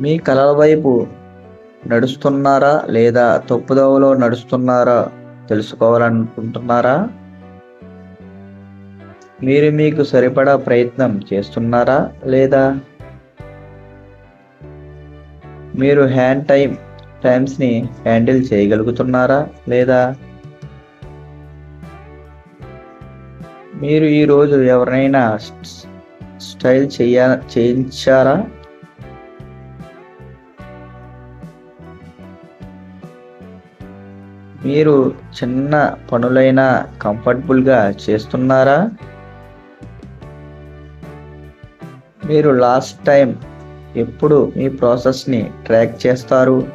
మీ కలల వైపు నడుస్తున్నారా లేదా తప్పుదోవలో నడుస్తున్నారా తెలుసుకోవాలనుకుంటున్నారా? మీరు మీకు సరిపడా ప్రయత్నం చేస్తున్నారా లేదా? మీరు టైమ్స్ని హ్యాండిల్ చేయగలుగుతున్నారా లేదా? మీరు ఈరోజు ఎవరినైనా చేయించారా? మీరు చిన్న పనులైనా కంఫర్టబుల్గా చేస్తున్నారా? మీరు లాస్ట్ టైం ఎప్పుడు మీ ప్రాసెస్ని ట్రాక్ చేస్తారు?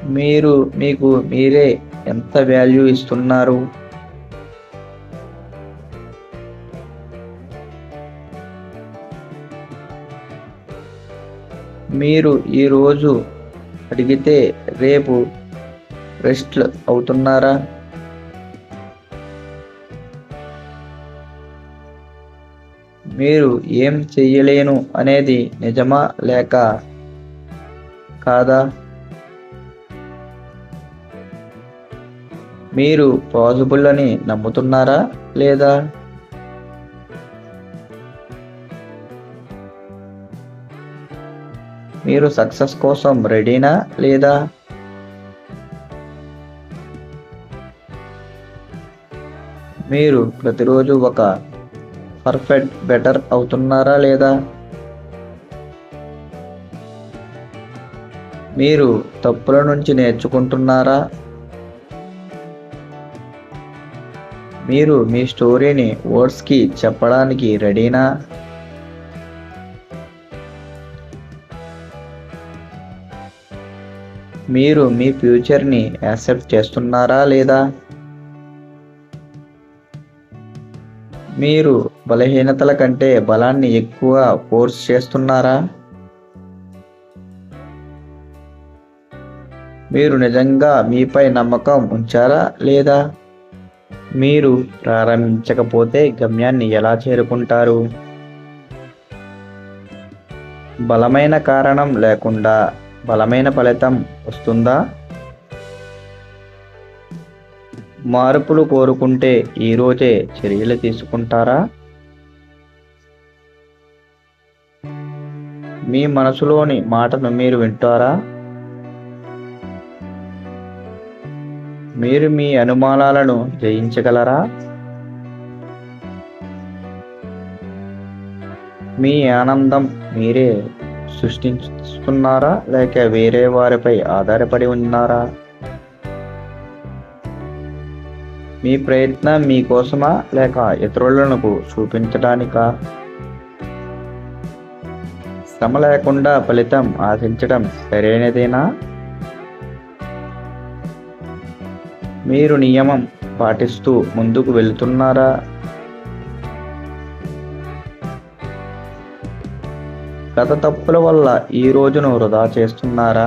మీరు మీకు మీరే ఎంత వాల్యూ ఇస్తున్నారు? మీరు ఈరోజు అడిగితే రేపు రెస్ట్ అవుతున్నారా? మీరు ఏం చెయ్యలేను అనేది నిజమా లేక కాదా? మీరు పాజిబుల్ అని నమ్ముతున్నారా లేదా? మీరు సక్సెస్ కోసం రెడీనా లేదా? మీరు ప్రతిరోజు ఒక పర్ఫెక్ట్ బెటర్ అవుతున్నారా లేదా? మీరు తప్పుల నుంచి నేర్చుకుంటున్నారా? మీరు మీ స్టోరీని వర్డ్స్కి చెప్పడానికి రెడీనా? మీరు మీ ఫ్యూచర్ని యాక్సెప్ట్ చేస్తున్నారా లేదా? మీరు బలహీనతల కంటే బలాన్ని ఎక్కువ ఫోర్స్ చేస్తున్నారా? మీరు నిజంగా మీపై నమ్మకం ఉంచారా లేదా? మీరు ప్రారంభించకపోతే గమ్యాన్ని ఎలా చేరుకుంటారు? బలమైన కారణం లేకుండా బలమైన ఫలితం వస్తుందా? మార్పులు కోరుకుంటే ఈరోజే చర్యలు తీసుకుంటారా? మీ మనసులోని మాటను మీరు వింటారా? మీరు మీ అనుమానాలను జయించగలరా? మీ ఆనందం మీరే సృష్టిస్తున్నారా లేక వేరే వారిపై ఆధారపడి ఉన్నారా? మీ ప్రయత్నం మీకోసమా లేక ఇతరులకు చూపించడానికా? శ్రమ లేకుండా ఫలితం ఆశించడం సరైనదేనా? మీరు నియమం పాటిస్తూ ముందుకు వెళుతున్నారా? గత తప్పుల వల్ల ఈ రోజును వృధా చేస్తున్నారా?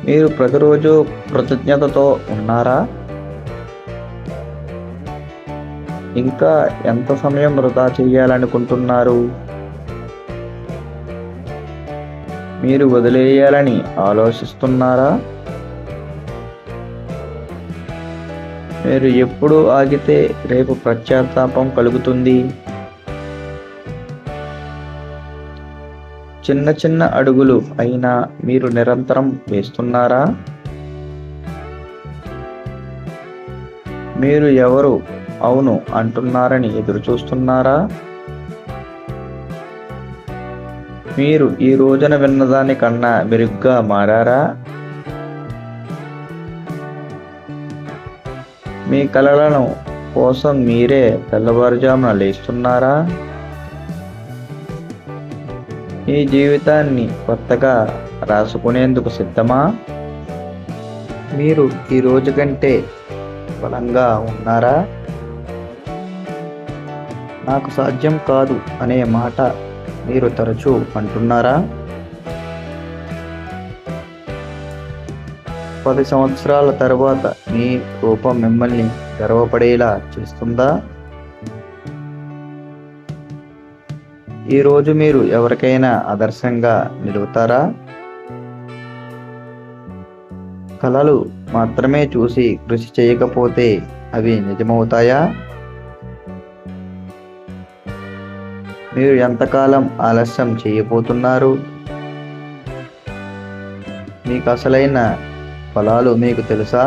మీరు ప్రతిరోజు కృతజ్ఞతతో ఉన్నారా? ఇంకా ఎంత సమయం వృధా చేయాలనుకుంటున్నారు? మీరు వదిలేయాలని ఆలోచిస్తున్నారా? మీరు ఎప్పుడు ఆగితే రేపు పశ్చాత్తాపం కలుగుతుంది. చిన్న చిన్న అడుగులు అయినా మీరు నిరంతరం వేస్తున్నారా? మీరు ఎవరు అవును అంటున్నారని ఎదురు చూస్తున్నారా? మీరు ఈ రోజున విన్నదానికన్నా మెరుగ్గా మారారా? మీ కలలను కోసం మీరే తెల్లవారుజామున లేస్తున్నారా? ఈ జీవితాన్ని కొత్తగా రాసుకునేందుకు సిద్ధమా? మీరు ఈ రోజు కంటే బలంగా ఉన్నారా? నాకు సాధ్యం కాదు అనే మాట మీరు తరచూ అంటున్నారా? 10 సంవత్సరాల తరువాత మీ రూపం మిమ్మల్ని గర్వపడేలా చేస్తుందా? ఈరోజు మీరు ఎవరికైనా ఆదర్శంగా నిలుగుతారా? కలలు మాత్రమే చూసి కృషి చేయకపోతే అవి నిజమవుతాయా? మీరు ఎంతకాలం ఆలస్యం చేయబోతున్నారు? మీకు అసలైన ఫలాలు మీకు తెలుసా?